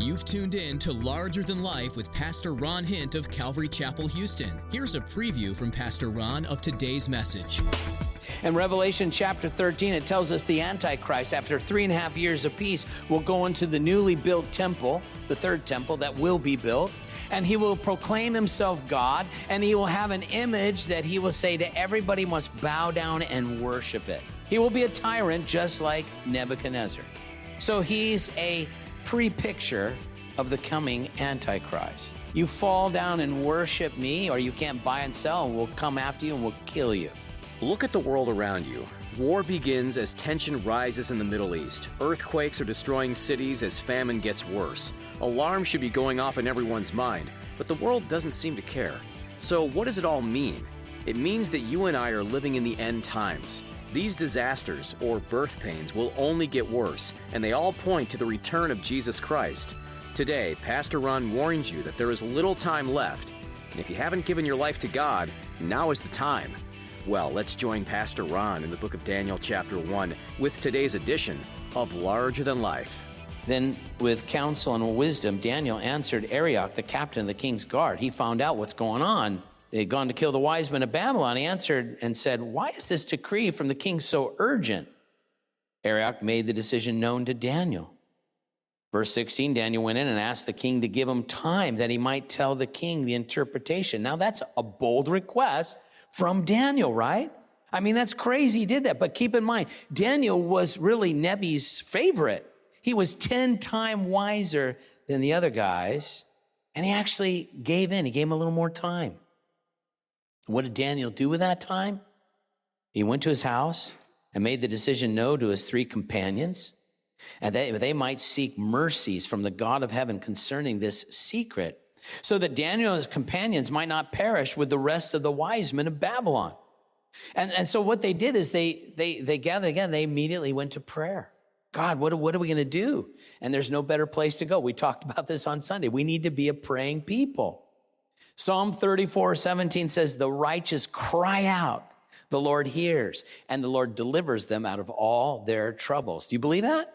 You've tuned in to Larger Than Life with Pastor Ron Hint of Calvary Chapel, Houston. Here's a preview from Pastor Ron of today's message. In Revelation chapter 13, it tells us the Antichrist, after 3.5 years of peace, will go into the newly built temple, the third temple that will be built, and he will proclaim himself God, and he will have an image that he will say to everybody must bow down and worship it. He will be a tyrant just like Nebuchadnezzar. So he's a pre-picture of the coming Antichrist. You fall down and worship me, or you can't buy and sell, and we'll come after you and we'll kill you. Look at the world around you. War begins as tension rises in the Middle East. Earthquakes are destroying cities as famine gets worse. Alarms should be going off in everyone's mind, but the world doesn't seem to care. So what does it all mean? It means that you and I are living in the end times. These disasters, or birth pains, will only get worse, and they all point to the return of Jesus Christ. Today, Pastor Ron warns you that there is little time left, and if you haven't given your life to God, now is the time. Well, let's join Pastor Ron in the book of Daniel chapter 1 with today's edition of Larger Than Life. Then, with counsel and wisdom, Daniel answered Arioch, the captain of the king's guard. He found out what's going on. They had gone to kill the wise men of Babylon. He answered and said, "Why is this decree from the king so urgent?" Arioch made the decision known to Daniel. Verse 16, Daniel went in and asked the king to give him time that he might tell the king the interpretation. Now that's a bold request from Daniel, right? I mean, that's crazy he did that. But keep in mind, Daniel was really Nebi's favorite. He was 10 times wiser than the other guys. And he actually gave in. He gave him a little more time. What did Daniel do with that time? He went to his house and made the decision known to his 3 companions, and they might seek mercies from the God of heaven concerning this secret, so that Daniel and his companions might not perish with the rest of the wise men of Babylon. And so what they did is they gathered again. They immediately went to prayer. God, what are we going to do? And there's no better place to go. We talked about this on Sunday. We need to be a praying people. Psalm 34:17 says, "The righteous cry out, the Lord hears, and the Lord delivers them out of all their troubles." Do you believe that?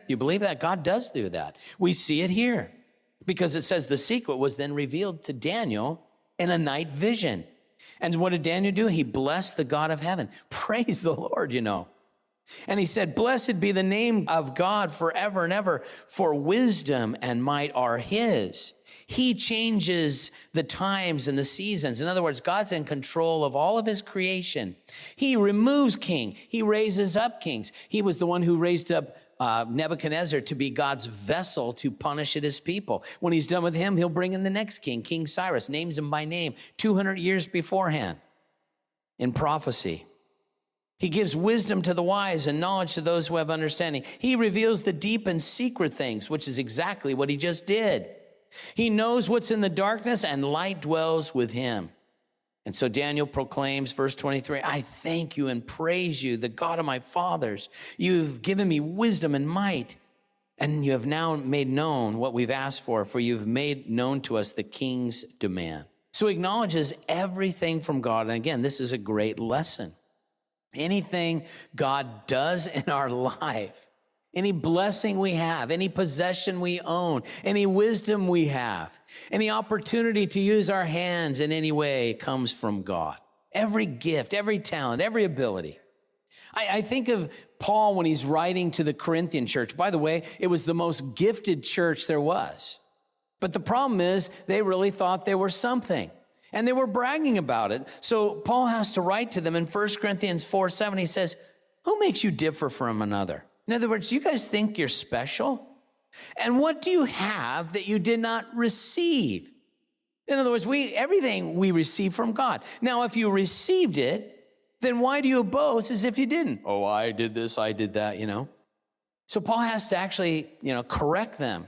You believe that? God does do that. We see it here because it says the secret was then revealed to Daniel in a night vision. And what did Daniel do? He blessed the God of heaven. Praise the Lord, And he said, "Blessed be the name of God forever and ever, for wisdom and might are his. He changes the times and the seasons." In other words, God's in control of all of his creation. He removes king. He raises up kings. He was the one who raised up Nebuchadnezzar to be God's vessel to punish his people. When he's done with him, he'll bring in the next king, King Cyrus, names him by name 200 years beforehand in prophecy. He gives wisdom to the wise and knowledge to those who have understanding. He reveals the deep and secret things, which is exactly what he just did. He knows what's in the darkness, and light dwells with him. And so Daniel proclaims, verse 23, "I thank you and praise you, the God of my fathers. You've given me wisdom and might, and you have now made known what we've asked for you've made known to us the king's demand." So he acknowledges everything from God. And again, this is a great lesson. Anything God does in our life, any blessing we have, any possession we own, any wisdom we have, any opportunity to use our hands in any way comes from God. Every gift, every talent, every ability. I think of Paul when he's writing to the Corinthian church. By the way, it was the most gifted church there was. But the problem is they really thought they were something. And they were bragging about it. So Paul has to write to them in 1 Corinthians 4:7. He says, "Who makes you differ from another?" In other words, you guys think you're special? And what do you have that you did not receive? In other words, everything we receive from God. Now, if you received it, then why do you boast as if you didn't? "Oh, I did this, I did that," So Paul has to actually, correct them.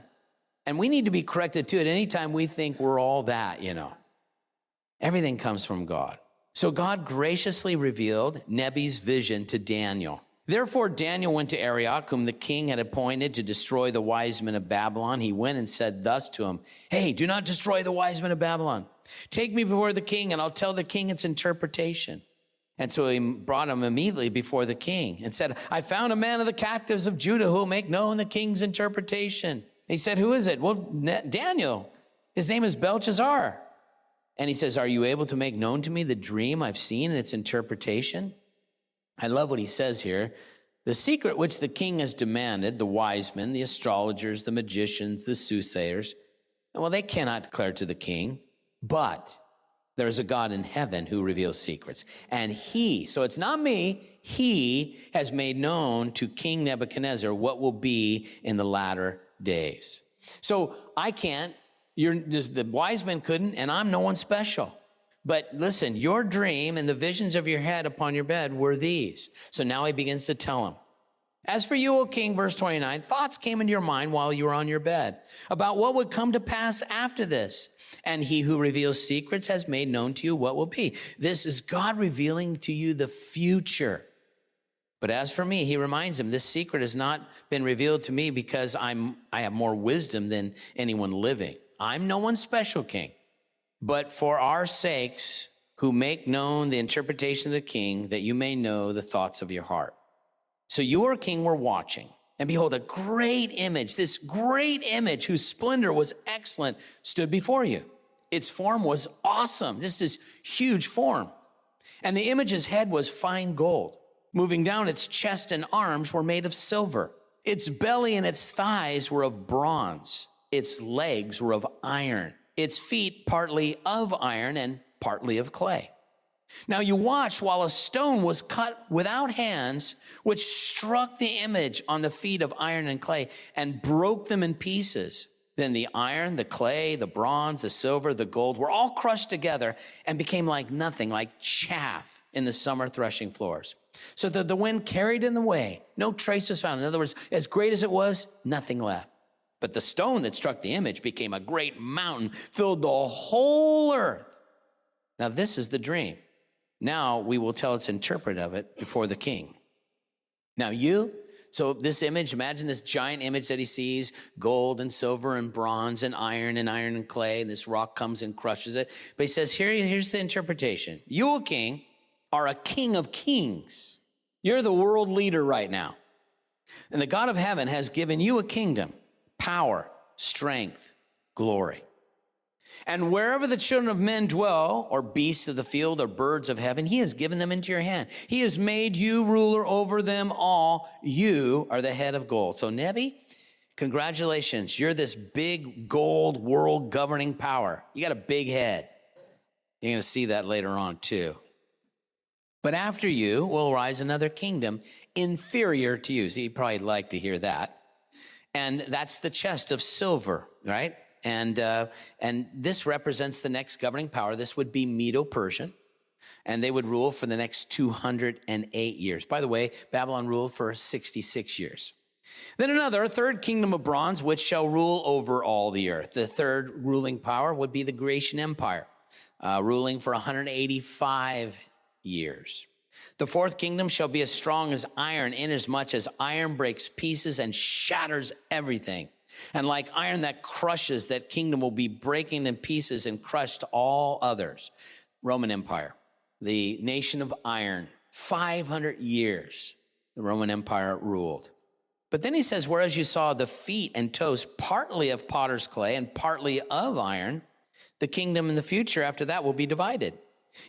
And we need to be corrected too at any time we think we're all that, Everything comes from God. So God graciously revealed Nebi's vision to Daniel. Therefore, Daniel went to Arioch, whom the king had appointed to destroy the wise men of Babylon. He went and said thus to him, "Hey, do not destroy the wise men of Babylon. Take me before the king, and I'll tell the king its interpretation." And so he brought him immediately before the king and said, "I found a man of the captives of Judah who will make known the king's interpretation." He said, who is it? Well, Daniel. His name is Belshazzar. And he says, are you able to make known to me the dream I've seen and its interpretation? I love what he says here. The secret which the king has demanded, the wise men, the astrologers, the magicians, the soothsayers, well, they cannot declare to the king, but there is a God in heaven who reveals secrets. And he, so it's not me, he has made known to King Nebuchadnezzar what will be in the latter days. So I can't, the wise men couldn't, and I'm no one special. But listen, your dream and the visions of your head upon your bed were these. So now he begins to tell him. As for you, O king, verse 29, thoughts came into your mind while you were on your bed about what would come to pass after this. And he who reveals secrets has made known to you what will be. This is God revealing to you the future. But as for me, he reminds him, this secret has not been revealed to me because I have more wisdom than anyone living. I'm no one special, king. But for our sakes, who make known the interpretation of the king, that you may know the thoughts of your heart. So you, O king, were watching, and behold, a great image, this great image whose splendor was excellent, stood before you. Its form was awesome, just this huge form. And the image's head was fine gold. Moving down, its chest and arms were made of silver. Its belly and its thighs were of bronze. Its legs were of iron. Its feet partly of iron and partly of clay. Now you watched while a stone was cut without hands, which struck the image on the feet of iron and clay and broke them in pieces. Then the iron, the clay, the bronze, the silver, the gold were all crushed together and became like nothing, like chaff in the summer threshing floors. So that the wind carried it away. No trace was found. In other words, as great as it was, nothing left. But the stone that struck the image became a great mountain, filled the whole earth. Now this is the dream. Now we will tell its interpreter of it before the king. Now so this image, imagine this giant image that he sees, gold and silver and bronze and iron and clay, and this rock comes and crushes it. But he says, here's the interpretation. You, O king, are a king of kings. You're the world leader right now. And the God of heaven has given you a kingdom, power, strength, glory. And wherever the children of men dwell, or beasts of the field, or birds of heaven, he has given them into your hand. He has made you ruler over them all. You are the head of gold. So Nebi, congratulations. You're this big gold world governing power. You got a big head. You're going to see that later on too. But after you will rise another kingdom inferior to you. So you'd probably like to hear that. And that's the chest of silver, right? And this represents the next governing power. This would be Medo-Persian, and they would rule for the next 208 years. By the way, Babylon ruled for 66 years. Then a third kingdom of bronze, which shall rule over all the earth. The third ruling power would be the Grecian Empire, ruling for 185 years. The fourth kingdom shall be as strong as iron, inasmuch as iron breaks pieces and shatters everything. And like iron that crushes, that kingdom will be breaking in pieces and crushed all others. Roman Empire, the nation of iron, 500 years the Roman Empire ruled. But then he says, whereas you saw the feet and toes partly of potter's clay and partly of iron, the kingdom in the future after that will be divided.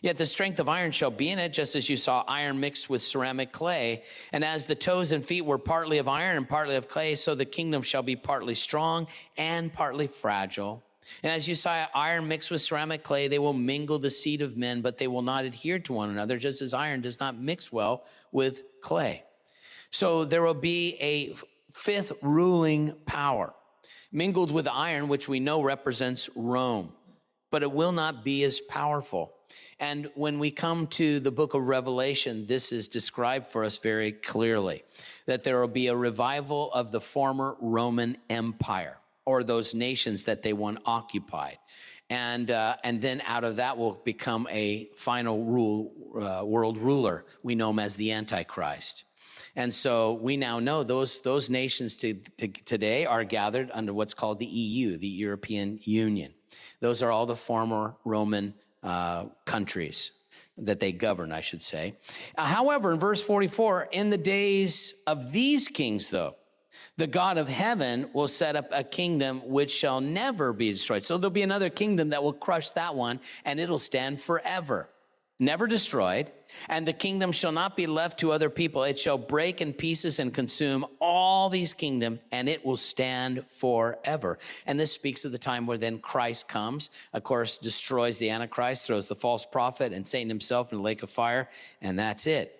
Yet the strength of iron shall be in it, just as you saw iron mixed with ceramic clay. And as the toes and feet were partly of iron and partly of clay, so the kingdom shall be partly strong and partly fragile. And as you saw iron mixed with ceramic clay, they will mingle the seed of men, but they will not adhere to one another, just as iron does not mix well with clay. So there will be a fifth ruling power, mingled with iron, which we know represents Rome, but it will not be as powerful. And when we come to the book of Revelation, this is described for us very clearly, that there will be a revival of the former Roman Empire, or those nations that they once occupied. And then out of that will become a final world ruler. We know him as the Antichrist. And so we now know those nations today are gathered under what's called the EU, the European Union. Those are all the former Roman countries that they govern, I should say. However, in verse 44, in the days of these kings, though, The God of heaven will set up a kingdom which shall never be destroyed. So there'll be another kingdom that will crush that one, and it'll stand forever, never destroyed. And the kingdom shall not be left to other people. It shall break in pieces and consume all these kingdoms, and it will stand forever. And this speaks of the time where then Christ comes, of course, destroys the Antichrist, throws the false prophet and Satan himself in the lake of fire, and that's it.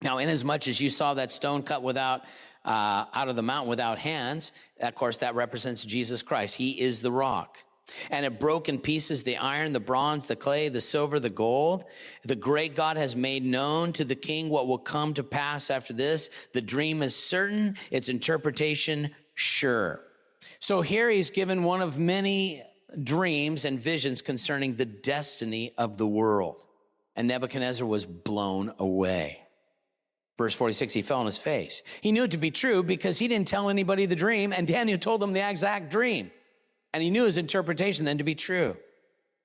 Now, inasmuch as you saw that stone cut out of the mountain without hands, of course, that represents Jesus Christ. He is the rock. And it broke in pieces the iron, the bronze, the clay, the silver, the gold. The great God has made known to the king what will come to pass after this. The dream is certain, its interpretation sure. So here he's given one of many dreams and visions concerning the destiny of the world. And Nebuchadnezzar was blown away. Verse 46, he fell on his face. He knew it to be true because he didn't tell anybody the dream, and Daniel told him the exact dream. And he knew his interpretation then to be true.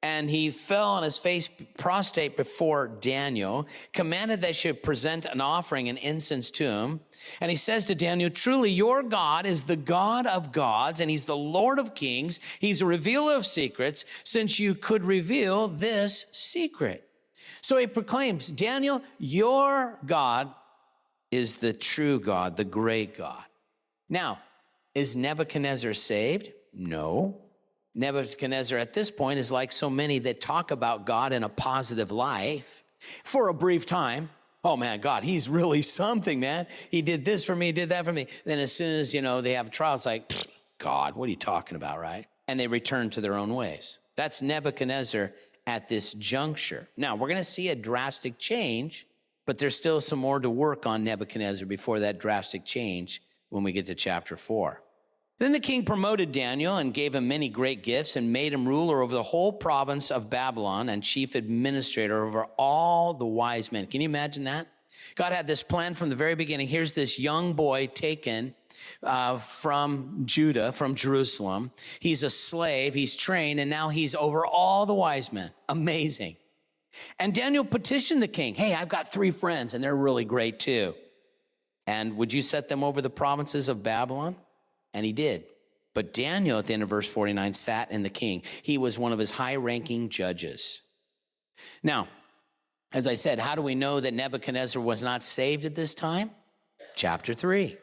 And he fell on his face, prostrate before Daniel, commanded that they should present an offering and incense to him. And he says to Daniel, truly your God is the God of gods, and he's the Lord of kings. He's a revealer of secrets, since you could reveal this secret. So he proclaims, Daniel, your God is the true God, the great God. Now, is Nebuchadnezzar saved? No. Nebuchadnezzar at this point is like so many that talk about God in a positive life for a brief time. Oh man, God, he's really something, man. He did this for me, he did that for me. Then as soon as, they have a trial, it's like, God, what are you talking about, right? And they return to their own ways. That's Nebuchadnezzar at this juncture. Now, we're going to see a drastic change, but there's still some more to work on Nebuchadnezzar before that drastic change when we get to chapter 4. Then the king promoted Daniel and gave him many great gifts and made him ruler over the whole province of Babylon and chief administrator over all the wise men. Can you imagine that? God had this plan from the very beginning. Here's this young boy taken from Judah, from Jerusalem. He's a slave, he's trained, and now he's over all the wise men. Amazing. And Daniel petitioned the king, hey, I've got 3 friends, and they're really great too. And would you set them over the provinces of Babylon? And he did. But Daniel, at the end of verse 49, sat in the king. He was one of his high-ranking judges. Now, as I said, how do we know that Nebuchadnezzar was not saved at this time? Chapter 3.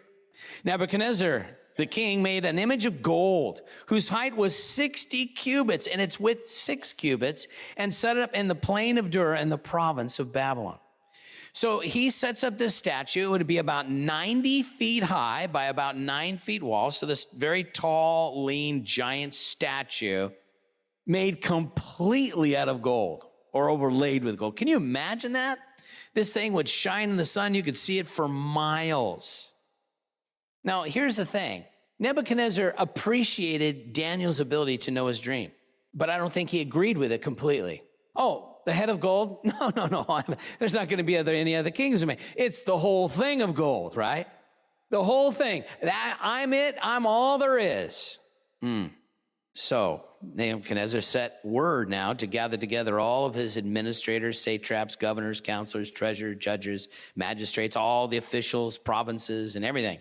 Nebuchadnezzar, the king, made an image of gold whose height was 60 cubits and its width 6 cubits, and set it up in the plain of Dura in the province of Babylon. So he sets up this statue. It would be about 90 feet high by about 9 feet wide. So this very tall, lean, giant statue made completely out of gold or overlaid with gold. Can you imagine that? This thing would shine in the sun. You could see it for miles. Now, here's the thing. Nebuchadnezzar appreciated Daniel's ability to know his dream, but I don't think he agreed with it completely. Oh, the head of gold? No. There's not going to be any other kings of me. It's the whole thing of gold, right? The whole thing. I'm it. I'm all there is. So Nebuchadnezzar set word now to gather together all of his administrators, satraps, governors, counselors, treasurers, judges, magistrates, all the officials, provinces, and everything.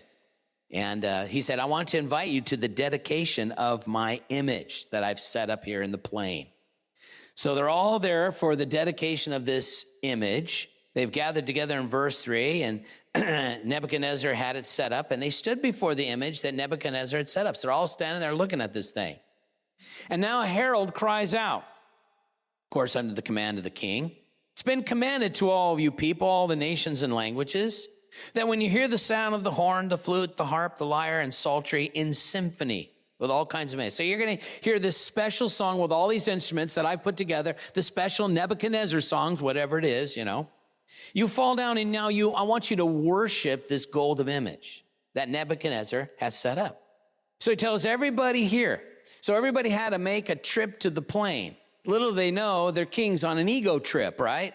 And he said, I want to invite you to the dedication of my image that I've set up here in the plain. So they're all there for the dedication of this image. They've gathered together in verse 3, and Nebuchadnezzar had it set up, and they stood before the image that Nebuchadnezzar had set up. So they're all standing there looking at this thing. And now a herald cries out, of course, under the command of the king. It's been commanded to all of you people, all the nations and languages, that when you hear the sound of the horn, the flute, the harp, the lyre, and psaltery in symphony, with all kinds of music. So you're going to hear this special song with all these instruments that I've put together, the special Nebuchadnezzar songs, whatever it is, You fall down and now I want you to worship this golden image that Nebuchadnezzar has set up. So he tells everybody here. So everybody had to make a trip to the plain. Little do they know their king's on an ego trip, right?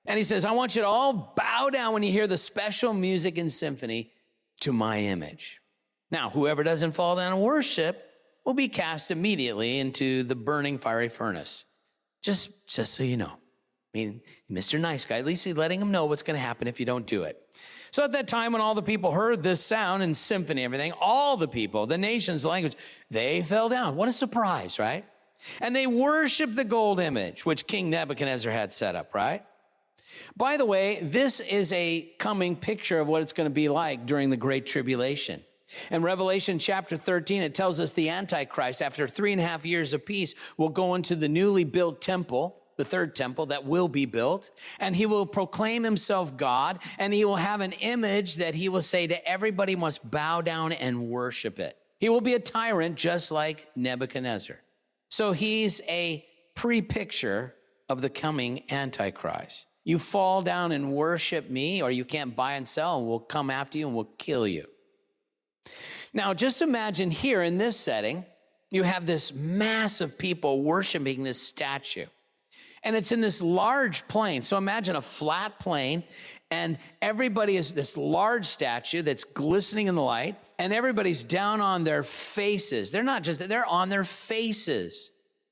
And he says, I want you to all bow down when you hear the special music and symphony to my image. Now, whoever doesn't fall down and worship will be cast immediately into the burning fiery furnace. Just so you know. mean, Mr. Nice Guy, at least he's letting him know what's going to happen if you don't do it. So at that time, when all the people heard this sound and symphony, everything, all the people, the nations, the language, they fell down. What a surprise, right? And they worshiped the gold image, which King Nebuchadnezzar had set up, right? By the way, this is a coming picture of what it's going to be like during the Great Tribulation. In Revelation chapter 13, it tells us the Antichrist, after 3.5 years of peace, will go into the newly built temple, the third temple that will be built, and he will proclaim himself God, and he will have an image that he will say to everybody must bow down and worship it. He will be a tyrant just like Nebuchadnezzar. So he's a pre-picture of the coming Antichrist. You fall down and worship me, or you can't buy and sell, and we'll come after you and we'll kill you. Now, just imagine here in this setting, you have this mass of people worshiping this statue. And it's in this large plain. So imagine a flat plain, and everybody is this large statue that's glistening in the light, and everybody's down on their faces. They're not just, they're on their faces.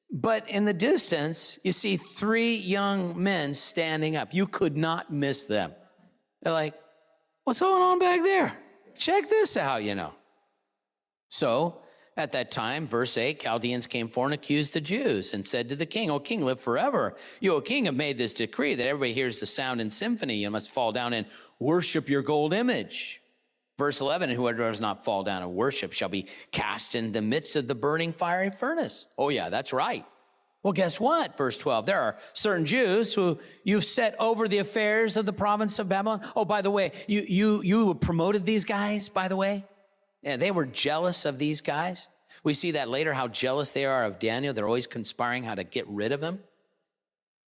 But in the distance, you see 3 young men standing up. You could not miss them. They're like, what's going on back there? Check this out, you know. So at that time, verse 8, Chaldeans came forward and accused the Jews and said to the king, O king, live forever. You, O king, have made this decree that everybody hears the sound and symphony. You must fall down and worship your gold image. Verse 11, and whoever does not fall down and worship shall be cast in the midst of the burning fiery furnace. Oh yeah, that's right. Well, guess what? Verse 12, there are certain Jews who you've set over the affairs of the province of Babylon. Oh, by the way, you promoted these guys, by the way. Yeah, they were jealous of these guys. We see that later, how jealous they are of Daniel. They're always conspiring how to get rid of him.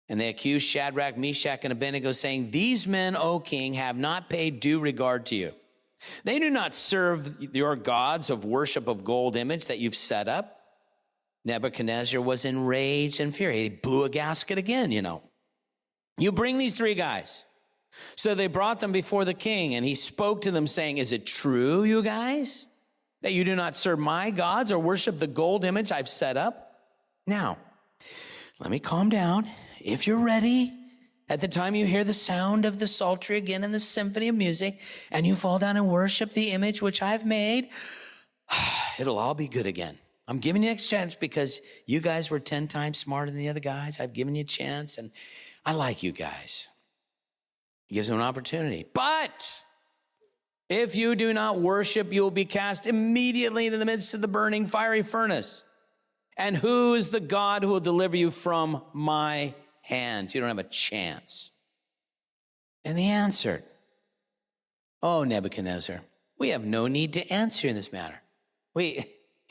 And they accuse Shadrach, Meshach, and Abednego, saying, these men, O king, have not paid due regard to you. They do not serve your gods of worship of gold image that you've set up. Nebuchadnezzar was enraged and furious. He blew a gasket again, you know. You bring these 3 guys. So they brought them before the king, and he spoke to them saying, is it true, you guys, that you do not serve my gods or worship the gold image I've set up? Now, let me calm down. If you're ready, at the time you hear the sound of the psaltery again and the symphony of music, and you fall down and worship the image which I've made, it'll all be good again. I'm giving you a chance because you guys were 10 times smarter than the other guys. I've given you a chance, and I like you guys. He gives them an opportunity. But if you do not worship, you will be cast immediately into the midst of the burning fiery furnace. And who is the God who will deliver you from my hands? You don't have a chance. And he answered, oh, Nebuchadnezzar, we have no need to answer in this matter.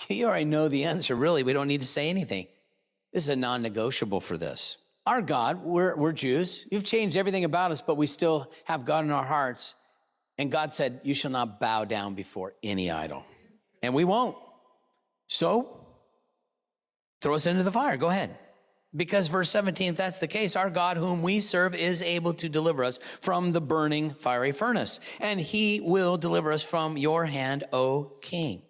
You already know the answer, really. We don't need to say anything. This is a non-negotiable for this. Our God, we're Jews. You've changed everything about us, but we still have God in our hearts. And God said, you shall not bow down before any idol. And we won't. So, throw us into the fire. Go ahead. Because verse 17, if that's the case, our God whom we serve is able to deliver us from the burning fiery furnace. And he will deliver us from your hand, O king.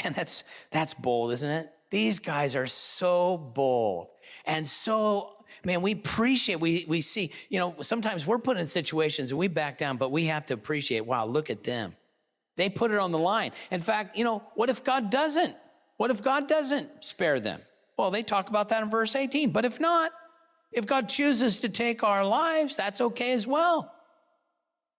Man, that's bold, isn't it? These guys are so bold. And so, man, we appreciate, we see, you know, sometimes we're put in situations and we back down, but we have to appreciate, wow, look at them. They put it on the line. In fact, you know, what if God doesn't? What if God doesn't spare them? Well, they talk about that in verse 18. But if not, if God chooses to take our lives, that's okay as well.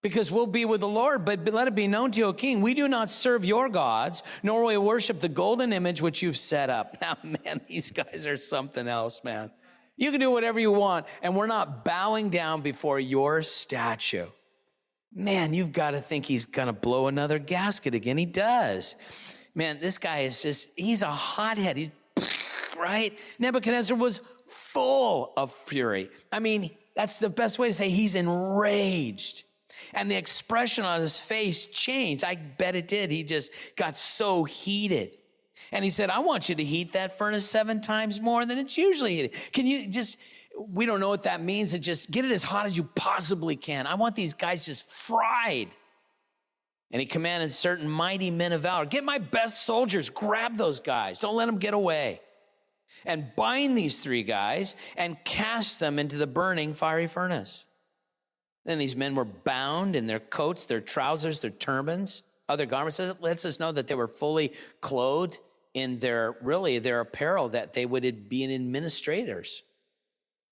Because we'll be with the Lord. But let it be known to you, O king, we do not serve your gods, nor will we worship the golden image which you've set up. Now, man, these guys are something else, man. You can do whatever you want, and we're not bowing down before your statue. Man, you've got to think he's going to blow another gasket again. He does. Man, this guy is he's a hothead. He's, right? Nebuchadnezzar was full of fury. I mean, that's the best way to say he's enraged. And the expression on his face changed. I bet it did. He just got so heated. And he said, I want you to heat that furnace 7 times more than it's usually heated. Can you just, we don't know what that means, and just get it as hot as you possibly can. I want these guys just fried. And he commanded certain mighty men of valor, get my best soldiers, grab those guys. Don't let them get away. and bind these 3 guys and cast them into the burning fiery furnace. Then these men were bound in their coats, their trousers, their turbans, other garments. It lets us know that they were fully clothed in their apparel, that they would be administrators.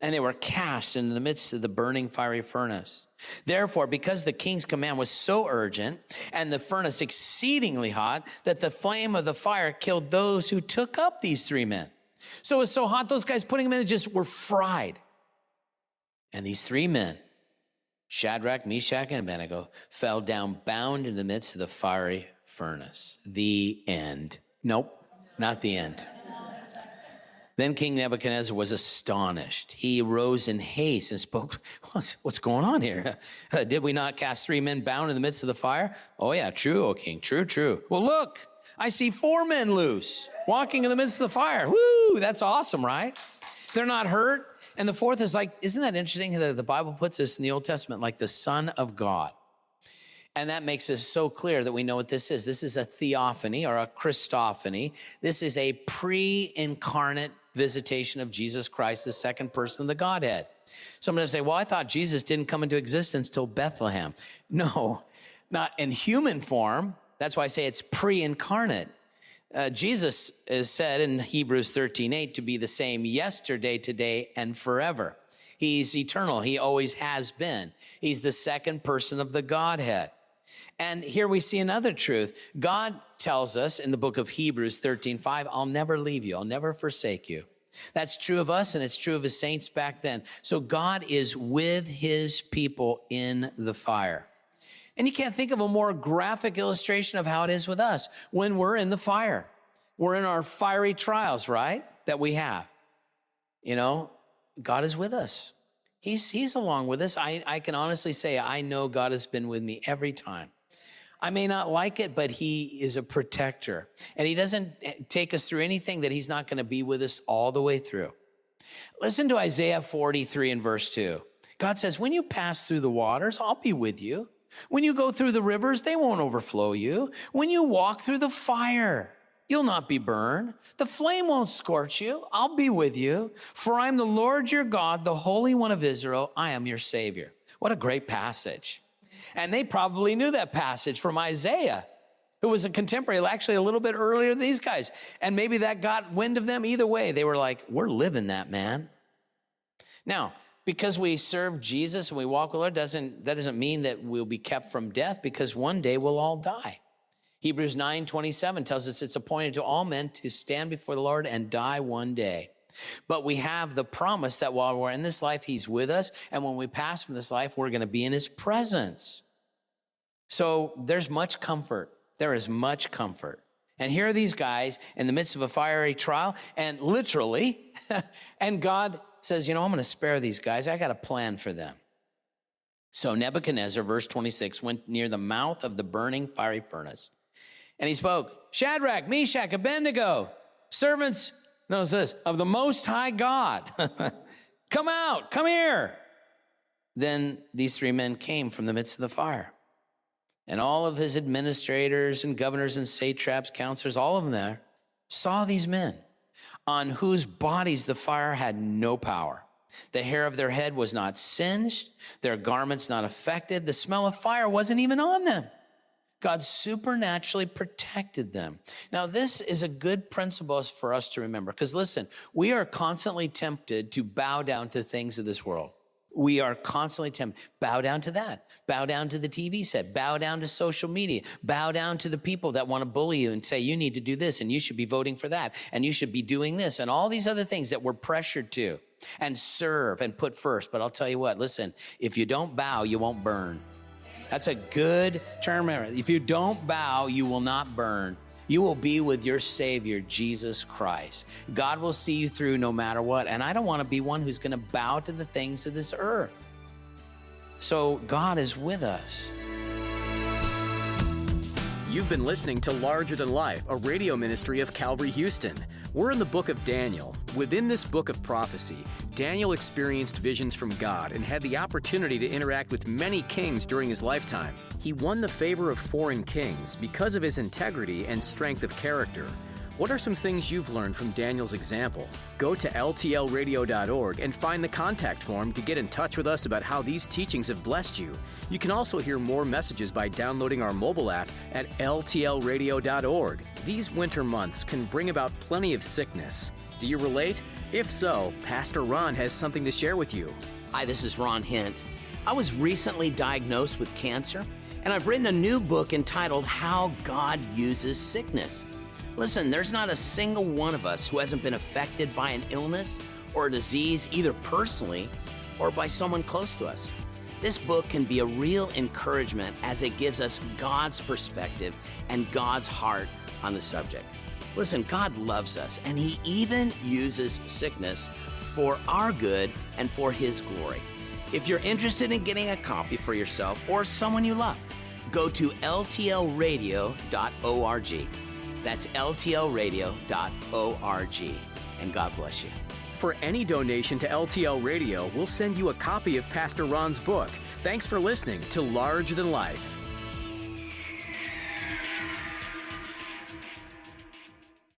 And they were cast into the midst of the burning fiery furnace. Therefore, because the king's command was so urgent and the furnace exceedingly hot, that the flame of the fire killed those who took up these 3 men. So it was so hot, those guys putting them in just were fried. And these 3 men, Shadrach, Meshach, and Abednego, fell down bound in the midst of the fiery furnace. The end. Nope, not the end. Then King Nebuchadnezzar was astonished. He arose in haste and spoke, what's going on here? Did we not cast 3 men bound in the midst of the fire? Oh yeah, true, O king, true. Well, look, I see 4 men loose, walking in the midst of the fire. Woo, that's awesome, right? They're not hurt. And the 4th is like, isn't that interesting that the Bible puts this in the Old Testament, like the Son of God? And that makes it so clear that we know what this is. This is a theophany or a Christophany. This is a pre-incarnate visitation of Jesus Christ, the second person of the Godhead. Sometimes say, well, I thought Jesus didn't come into existence till Bethlehem. No, not in human form. That's why I say it's pre-incarnate. Jesus is said in Hebrews 13:8 to be the same yesterday, today, and forever. He's eternal. He always has been. He's the second person of the Godhead. And here we see another truth. God tells us in the book of Hebrews 13:5, I'll never leave you. I'll never forsake you. That's true of us, and it's true of his saints back then. So God is with his people in the fire. And you can't think of a more graphic illustration of how it is with us when we're in the fire. We're in our fiery trials, right? That we have. You know, God is with us. He's along with us. I can honestly say I know God has been with me every time. I may not like it, but he is a protector. And he doesn't take us through anything that he's not going to be with us all the way through. Listen to Isaiah 43 and verse 2. God says, when you pass through the waters, I'll be with you. When you go through the rivers, they won't overflow you. When you walk through the fire, you'll not be burned. The flame won't scorch you. I'll be with you. For I'm the Lord your God, the Holy One of Israel. I am your Savior. What a great passage. And they probably knew that passage from Isaiah, who was a contemporary, actually a little bit earlier than these guys. And maybe that got wind of them. Either way, they were like, we're living that, man. Now, because we serve Jesus and we walk with the Lord, that doesn't mean that we'll be kept from death, because one day we'll all die. Hebrews 9:27 tells us it's appointed to all men to stand before the Lord and die one day. But we have the promise that while we're in this life, he's with us. And when we pass from this life, we're going to be in his presence. So there's much comfort. There is much comfort. And here are these guys in the midst of a fiery trial, and literally, and God says, I'm going to spare these guys. I got a plan for them. So Nebuchadnezzar, verse 26, went near the mouth of the burning fiery furnace. And he spoke, Shadrach, Meshach, Abednego, servants, notice this, of the Most High God. Come out, come here. Then these 3 men came from the midst of the fire. And all of his administrators and governors and satraps, counselors, all of them there, saw these men on whose bodies the fire had no power. The hair of their head was not singed, their garments not affected. The smell of fire wasn't even on them. God supernaturally protected them. Now, this is a good principle for us to remember, because listen, we are constantly tempted to bow down to things of this world. We are constantly tempted. Bow down to that. Bow down to the TV set. Bow down to social media. Bow down to the people that want to bully you and say, you need to do this, and you should be voting for that, and you should be doing this, and all these other things that we're pressured to, and serve and put first. But I'll tell you what, listen, if you don't bow, you won't burn. That's a good term. If you don't bow, you will not burn. You will be with your Savior, Jesus Christ. God will see you through no matter what. And I don't want to be one who's going to bow to the things of this earth. So God is with us. You've been listening to Larger Than Life, a radio ministry of Calvary Houston. We're in the book of Daniel. Within this book of prophecy, Daniel experienced visions from God and had the opportunity to interact with many kings during his lifetime. He won the favor of foreign kings because of his integrity and strength of character. What are some things you've learned from Daniel's example? Go to ltlradio.org and find the contact form to get in touch with us about how these teachings have blessed you. You can also hear more messages by downloading our mobile app at ltlradio.org. These winter months can bring about plenty of sickness. Do you relate? If so, Pastor Ron has something to share with you. Hi, this is Ron Hint. I was recently diagnosed with cancer, and I've written a new book entitled How God Uses Sickness. Listen, there's not a single one of us who hasn't been affected by an illness or a disease, either personally or by someone close to us. This book can be a real encouragement as it gives us God's perspective and God's heart on the subject. Listen, God loves us, and He even uses sickness for our good and for His glory. If you're interested in getting a copy for yourself or someone you love, go to ltlradio.org. That's ltlradio.org. And God bless you. For any donation to LTL Radio, we'll send you a copy of Pastor Ron's book. Thanks for listening to Larger Than Life.